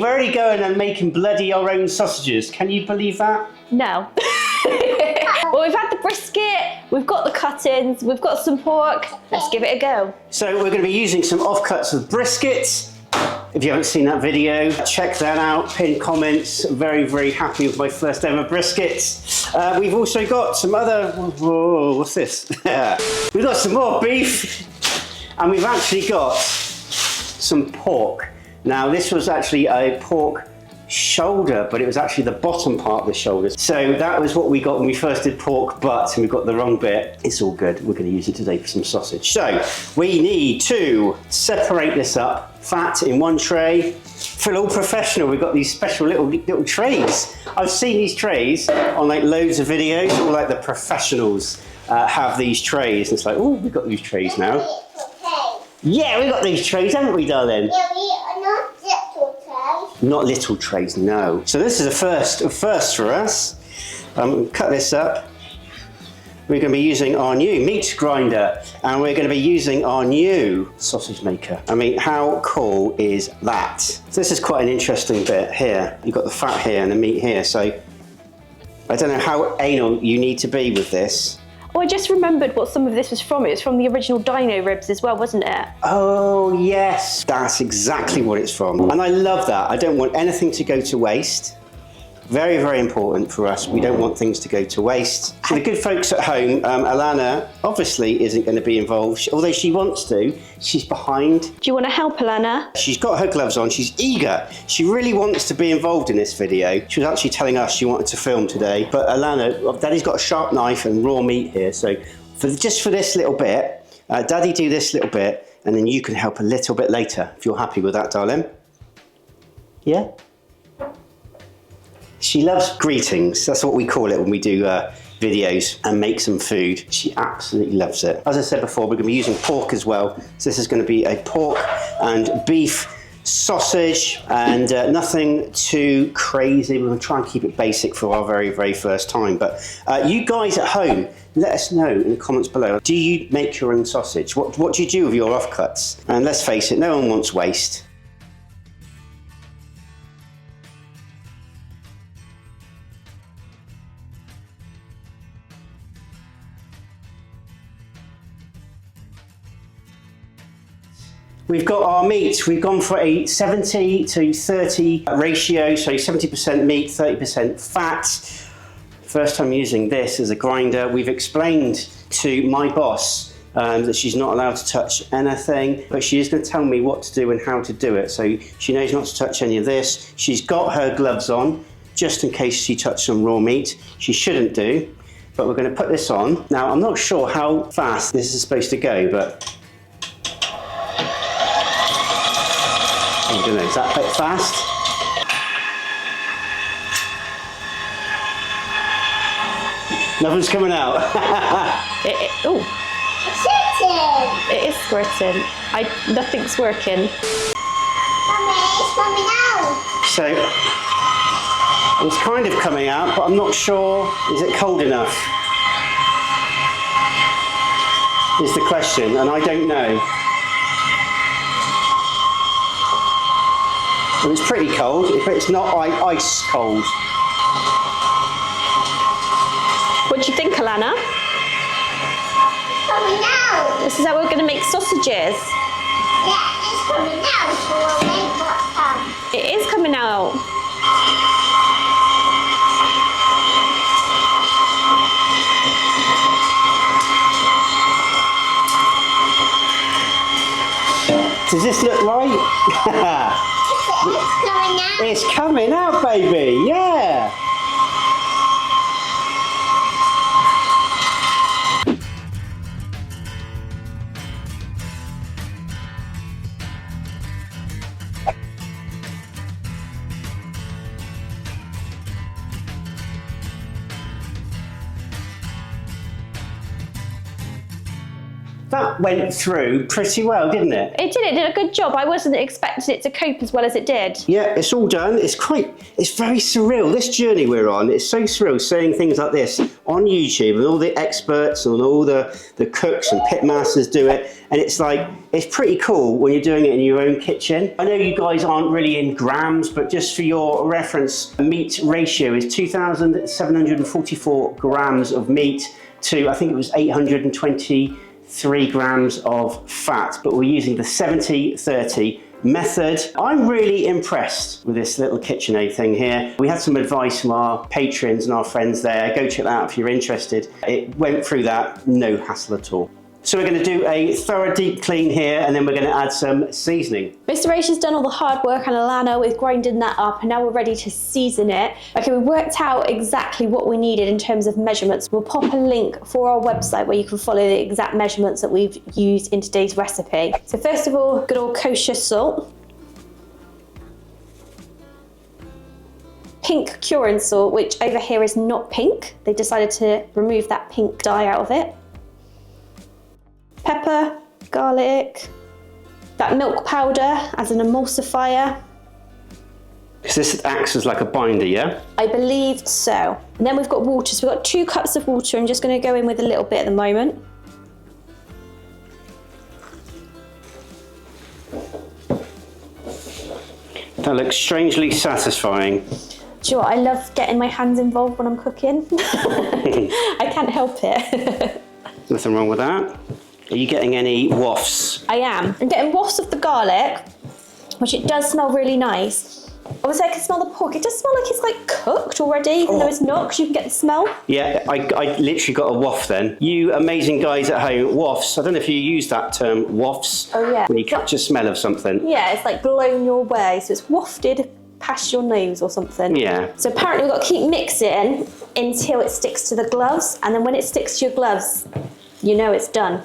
We're already going and making bloody our own sausages. Can you believe that? No. Well, we've had the brisket, we've got the cut-ins, we've got some pork. Let's give it a go. So we're going to be using some offcuts of brisket. If you haven't seen that video, check that out, pin comments. Very, very happy with my first ever brisket. We've also got some other, whoa, what's this? We've got some more beef, and we've actually got some pork. Now this was actually a pork shoulder, but it was actually the bottom part of the shoulder. So that was what we got when we first did pork butt, and we got the wrong bit. It's all good. We're going to use it today for some sausage. So we need to separate this up. Fat in one tray. Feel all professional. We've got these special little trays. I've seen these trays on like loads of videos. All like the professionals have these trays. And it's like, oh, we've got these trays now. Yeah, we got these trays, haven't we, darling? Yeah, not little trays. Not little trays, no. So this is a first for us. Cut this up. We're going to be using our new meat grinder, and we're going to be using our new sausage maker. I mean, how cool is that? So this is quite an interesting bit here. You've got the fat here and the meat here, so I don't know how anal you need to be with this. Oh, I just remembered what some of this was from. It was from the original dino ribs as well, wasn't it? Oh, yes. That's exactly what it's from. And I love that. I don't want anything to go to waste. Very, very important for us. We don't want things to go to waste. For the good folks at home, Alana obviously isn't going to be involved, although she wants to. She's behind. Do you want to help, Alana? She's got her gloves on. She's eager. She really wants to be involved in this video. She was actually telling us she wanted to film today. But Alana, Daddy's got a sharp knife and raw meat here. So just for this little bit, Daddy do this little bit, and then you can help a little bit later, if you're happy with that, darling. Yeah? She loves greetings. That's what we call it when we do videos and make some food. She absolutely loves it. As I said before, we're going to be using pork as well. So this is going to be a pork and beef sausage, and nothing too crazy. We're going to try and keep it basic for our very, very first time. But you guys at home, let us know in the comments below. Do you make your own sausage? What do you do with your offcuts? And let's face it, no one wants waste. We've got our meat. We've gone for a 70 to 30 ratio, so 70% meat, 30% fat. First time using this as a grinder. We've explained to my boss that she's not allowed to touch anything, but she is going to tell me what to do and how to do it. So she knows not to touch any of this. She's got her gloves on, just in case she touched some raw meat. She shouldn't do, but we're going to put this on. Now, I'm not sure how fast this is supposed to go, but I don't know, is that a bit fast? Nothing's coming out. Oh, Squirting. it is squirting. Nothing's working. Mommy, it's coming out. So, it's kind of coming out, but I'm not sure, is it cold enough? Is the question, and I don't know. Well, it's pretty cold, but it's not ice cold. What do you think, Alana? Coming out. This is how we're going to make sausages. Yeah, it's coming out. So we'll make what It is coming out. Does this look right? It's coming out. It's coming out, baby, yeah! that went through pretty well, didn't it? It did a good job. I wasn't expecting it to cope as well as it did. Yeah, it's all done. It's very surreal. This journey we're on, it's so surreal seeing things like this on YouTube and all the experts and all the cooks and pit masters do it. And it's like, it's pretty cool when you're doing it in your own kitchen. I know you guys aren't really in grams, but just for your reference, meat ratio is 2,744 grams of meat to, I think it was 823 grams of fat, but we're using the 70-30 method. I'm really impressed with this little KitchenAid thing here. We had some advice from our patrons and our friends there. Go check that out if you're interested. It went through that, no hassle at all. So we're going to do a thorough deep clean here, and then we're going to add some seasoning. Mr. Rachel's done all the hard work, and Alana with grinding that up, and now we're ready to season it. Okay, we worked out exactly what we needed in terms of measurements. We'll pop a link for our website where you can follow the exact measurements that we've used in today's recipe. So first of all, good old kosher salt. Pink curing salt, which over here is not pink. They decided to remove that pink dye out of it. Pepper, garlic, that milk powder as an emulsifier. Because this acts as like a binder, yeah? I believe so. And then we've got water. So we've got 2 cups of water. I'm just going to go in with a little bit at the moment. That looks strangely satisfying. Do you know what? I love getting my hands involved when I'm cooking. I can't help it. Nothing wrong with that. Are you getting any wafts? I am. I'm getting wafts of the garlic, which it does smell really nice. Obviously, I can smell the pork. It does smell like it's like cooked already, even though it's not, because you can get the smell. Yeah, I literally got a waft then. You amazing guys at home, wafts. I don't know if you use that term, wafts. Oh yeah. When you catch a smell of something. Yeah, it's like blown your way, so it's wafted past your nose or something. Yeah. So apparently we've got to keep mixing until it sticks to the gloves, and then when it sticks to your gloves, you know it's done.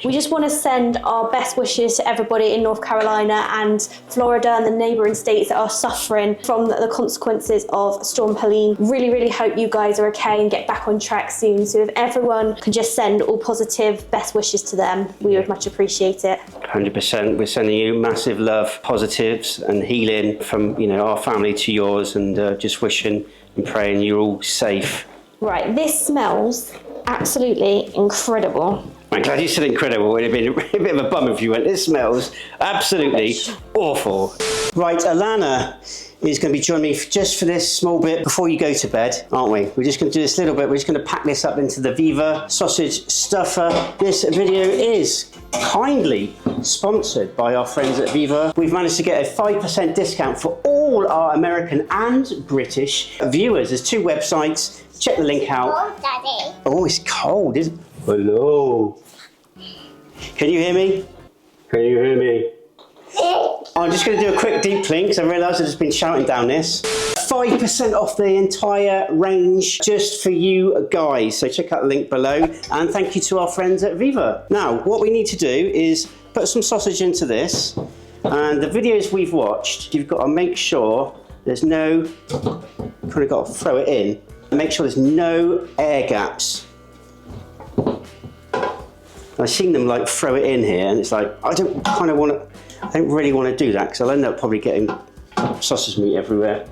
We just want to send our best wishes to everybody in North Carolina and Florida and the neighbouring states that are suffering from the consequences of Storm Helene. Really, really hope you guys are okay and get back on track soon. So if everyone can just send all positive best wishes to them, we would much appreciate it. 100%. We're sending you massive love, positives and healing from our family to yours, and just wishing and praying you're all safe. Right, this smells absolutely incredible. I'm glad you said incredible. It would have been a bit of a bum if you went, this smells absolutely awful. Right, Alana is going to be joining me just for this small bit before you go to bed, aren't we? We're just going to do this little bit. We're just going to pack this up into the Viva sausage stuffer. This video is kindly sponsored by our friends at Viva. We've managed to get a 5% discount for all our American and British viewers. There's 2 websites. Check the link out. Oh, Daddy. Oh, it's cold, isn't it? Hello. Can you hear me? Can you hear me? I'm just going to do a quick deep clean because I realise I've just been shouting down this. 5% off the entire range just for you guys. So check out the link below, and thank you to our friends at Viva. Now, what we need to do is put some sausage into this, and the videos we've watched, you've got to make sure there's no, kind of got to throw it in, make sure there's no air gaps. I've seen them like throw it in here, and it's like, I don't really want to do that because I'll end up probably getting sausage meat everywhere.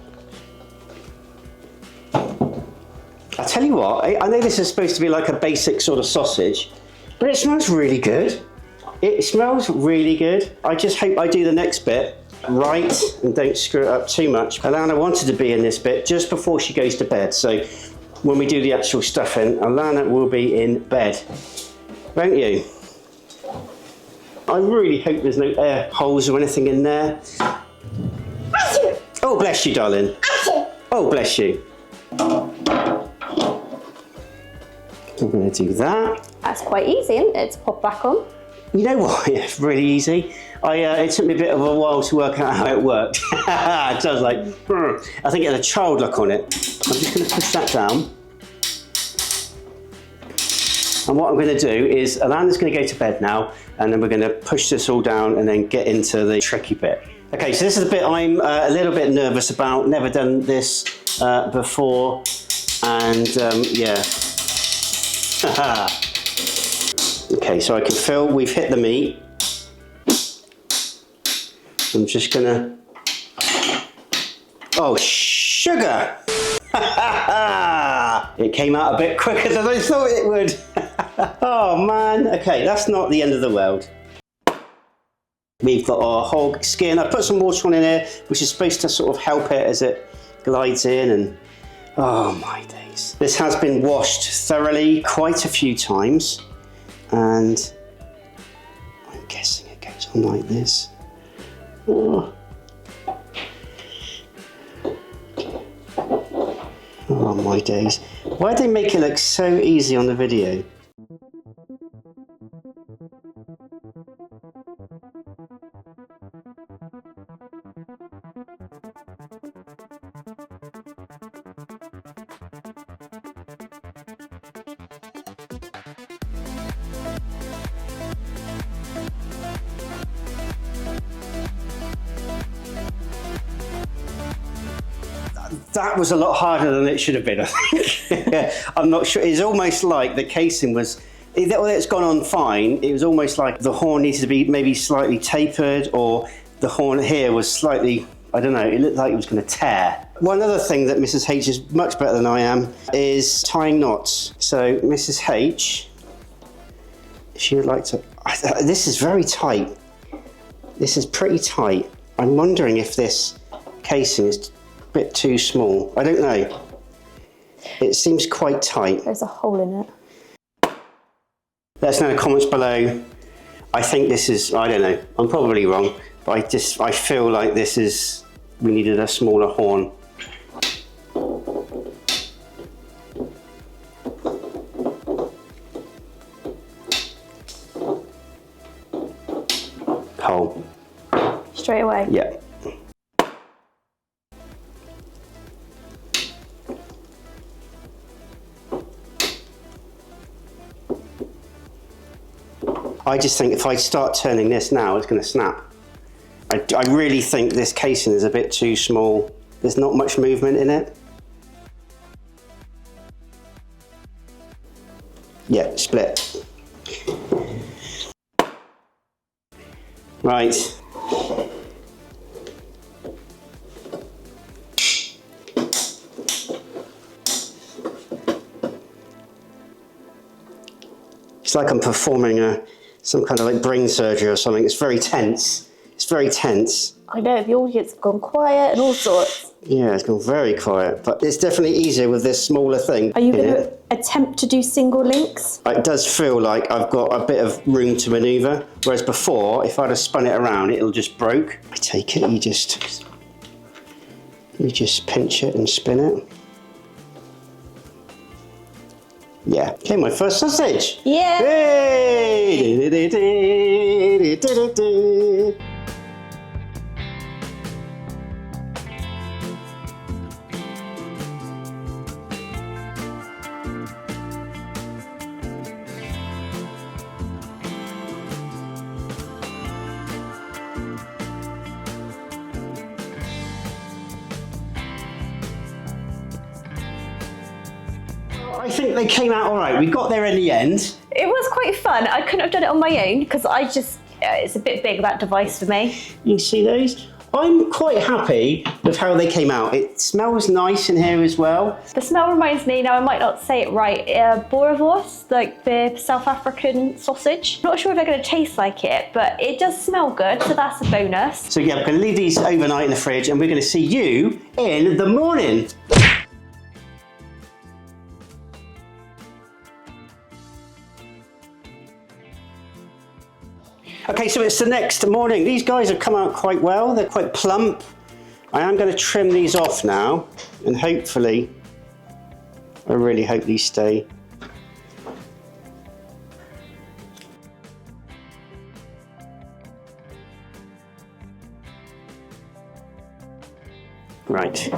I tell you what, I know this is supposed to be like a basic sort of sausage, but it smells really good. It smells really good. I just hope I do the next bit right and don't screw it up too much. Alana wanted to be in this bit just before she goes to bed, so when we do the actual stuffing, Alana will be in bed. Won't you? I really hope there's no air holes or anything in there. Oh, bless you, darling. Oh, bless you. I'm going to do that. That's quite easy, isn't it, to pop back on? You know what? It's really easy. It took me a bit of a while to work out how it worked. I was like, I think it had a child lock on it. I'm just going to push that down. And what I'm going to do is, Alana's going to go to bed now, and then we're going to push this all down and then get into the tricky bit. Okay, so this is the bit I'm a little bit nervous about. Never done this before, and yeah. Okay, so I can feel we've hit the meat. I'm just gonna... Oh, sugar! It came out a bit quicker than I thought it would. Oh man, okay, that's not the end of the world. We've got our hog skin. I put some water on in here, which is supposed to sort of help it as it glides in, and oh my days. This has been washed thoroughly quite a few times, and I'm guessing it goes on like this. Oh. Oh my days. Why do they make it look so easy on the video? That was a lot harder than it should have been, I think. I'm not sure. It's almost like the casing was, it's gone on fine. It was almost like the horn needed to be maybe slightly tapered, or the horn here was slightly, I don't know, it looked like it was going to tear. One other thing that Mrs. H is much better than I am is tying knots. So Mrs. H, she would like to, this is very tight. This is pretty tight. I'm wondering if this casing is bit too small. I don't know. It seems quite tight. There's a hole in it. Let us know in the comments below. I think this is, I don't know, I'm probably wrong, but I feel like this is, we needed a smaller horn. Hole. Straight away? Yeah. I just think if I start turning this now, it's going to snap. I really think this casing is a bit too small. There's not much movement in it. Yeah, split. Right. It's like I'm performing some kind of like brain surgery or something. It's very tense. It's very tense. I know, the audience have gone quiet and all sorts. Yeah, it's gone very quiet, but it's definitely easier with this smaller thing. Are you going to attempt to do single links? It does feel like I've got a bit of room to maneuver, whereas before, if I'd have spun it around, it'll just broke. I take it, you just pinch it and spin it. Yeah, okay, my first sausage. Yeah. Hey! I think they came out all right. We got there in the end. It was quite fun. I couldn't have done it on my own because it's a bit big, that device for me. You see those? I'm quite happy with how they came out. It smells nice in here as well. The smell reminds me, now I might not say it right, boerewors, like the South African sausage. Not sure if they're going to taste like it, but it does smell good, so that's a bonus. So yeah, we're going to leave these overnight in the fridge and we're going to see you in the morning. Okay, so it's the next morning. These guys have come out quite well. They're quite plump. I am going to trim these off now, and hopefully, I really hope these stay. Right.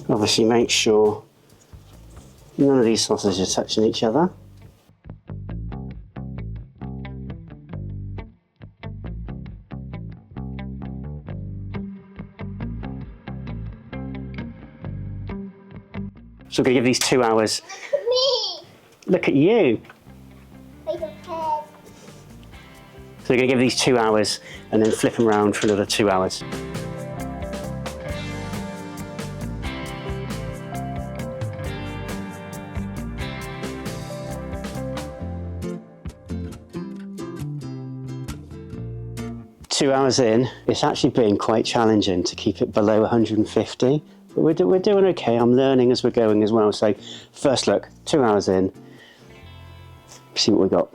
Obviously make sure none of these sausages are touching each other. So we're going to give these 2 hours. Look at me. Look at you. Like a head. So we're going to give these 2 hours and then flip them around for another 2 hours. Two hours in, it's actually been quite challenging to keep it below 150, but we're doing okay. I'm learning as we're going as well. So first look, 2 hours in, see what we got.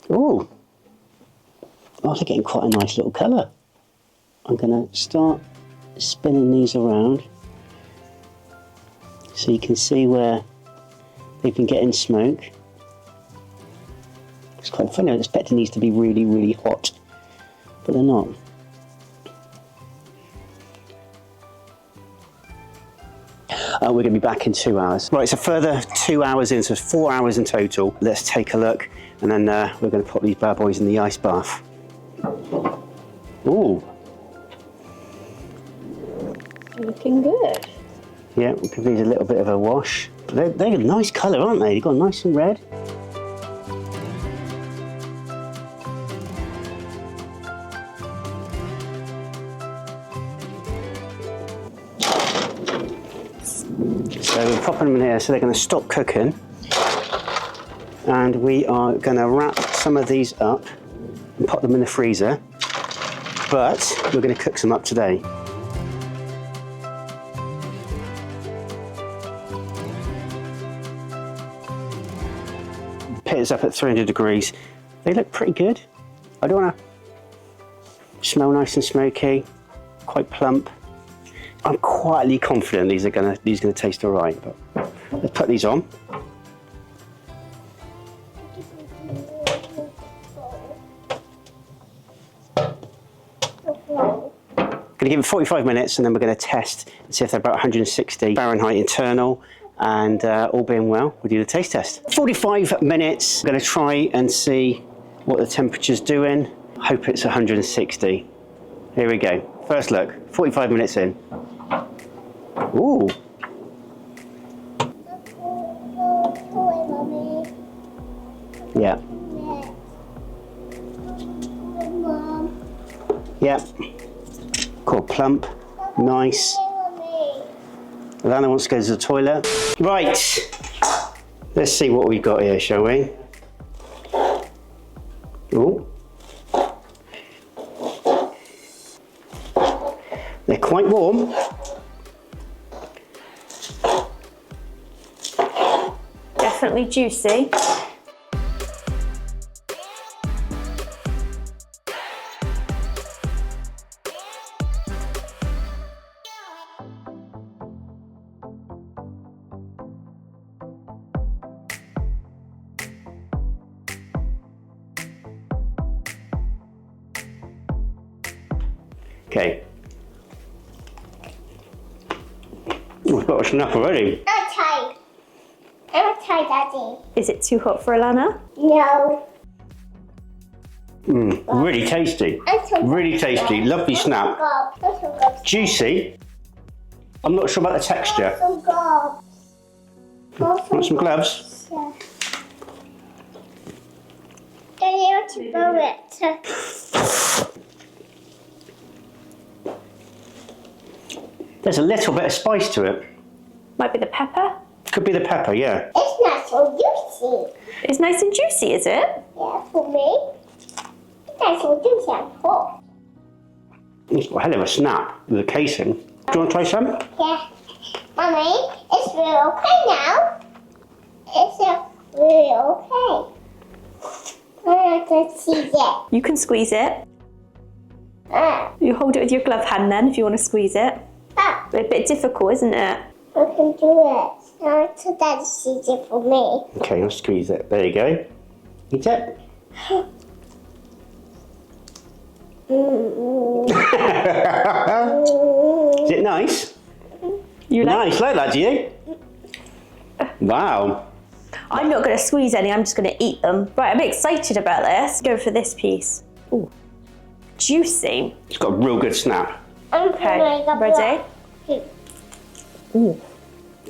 Ooh, oh, they're getting quite a nice little colour. I'm going to start spinning these around so you can see where they've been getting smoke. It's quite funny, I was expecting these to be really, really hot, but they're not. We're going to be back in 2 hours. Right, it's a further 2 hours in, so it's 4 hours in total. Let's take a look, and then we're going to pop these bad boys in the ice bath. Ooh. Looking good. Yeah, we'll give these a little bit of a wash. They're a nice colour, aren't they? They've got nice and red. So we're popping them in here so they're going to stop cooking, and we are going to wrap some of these up and pop them in the freezer, but we're going to cook some up today. Pit is up at 300 degrees. They look pretty good. I don't want to smell nice and smoky, quite plump. I'm quietly confident these are gonna taste all right, but let's put these on. Gonna give it 45 minutes, and then we're gonna test and see if they're about 160 Fahrenheit internal, and all being well, we'll do the taste test. 45 minutes. I'm gonna try and see what the temperature's doing. Hope it's 160. Here we go. First look. 45 minutes in. Ooh. Yeah. Yeah. Cool. Plump. Nice. Alana wants to go to the toilet. Right. Let's see what we've got here, shall we? Ooh. They're quite warm. Definitely juicy. Okay. We've got a snap already. I'm tired, Daddy. Is it too hot for Alana? No. Really tasty. Really tasty. Lovely snap. Juicy. I'm not sure about the texture. Want some gloves? Yeah. Daddy, I want to blow it. There's a little bit of spice to it. Might be the pepper. Could be the pepper, yeah. It's not so juicy. It's nice and juicy, is it? Yeah, for me. It's not so juicy at all. It's a hell of a snap with a casing. Do you want to try some? Yeah. Mommy, it's really okay now. It's really okay. I can squeeze it. You can squeeze it. You hold it with your glove hand then if you want to squeeze it. Ah, A bit difficult, isn't it? I can do it. Now it's Daddy squeeze it for me. Okay, I'll squeeze it. There you go. Eat it. Is it nice? You like? Nice, like that, do you? Wow. I'm not going to squeeze any, I'm just going to eat them. Right, I'm excited about this. Go for this piece. Ooh. Juicy. It's got a real good snap. I'm Okay, putting a ready? block. Ooh.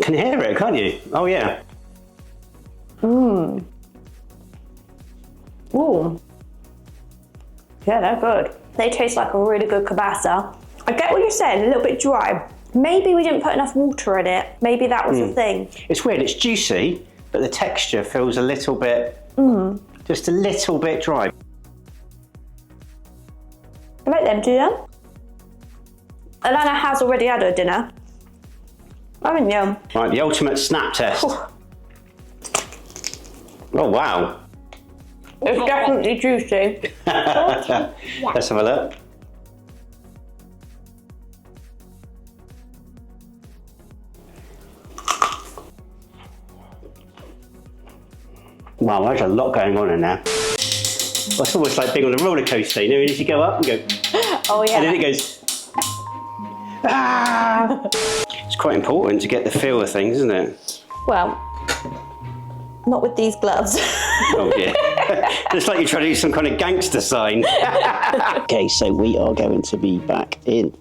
Can hear it, can't you? Oh yeah. Ooh. Yeah, they're good. They taste like a really good kielbasa. I get what you're saying, a little bit dry. Maybe we didn't put enough water in it. Maybe that was the thing. It's weird, it's juicy, but the texture feels a little bit, just a little bit dry. I like them, do you? Alana has already had her dinner. Haven't you? Right, the ultimate snap test. Oh wow. It's definitely juicy. Let's have a look. Wow, there's a lot going on in there. It's almost like being on a roller coaster, you know, as you go up and go, Oh yeah. and then it goes, ah! It's quite important to get the feel of things, isn't it? Well, not with these gloves. Oh yeah. It's like you're trying to do some kind of gangster sign. Okay, so we are going to be back in.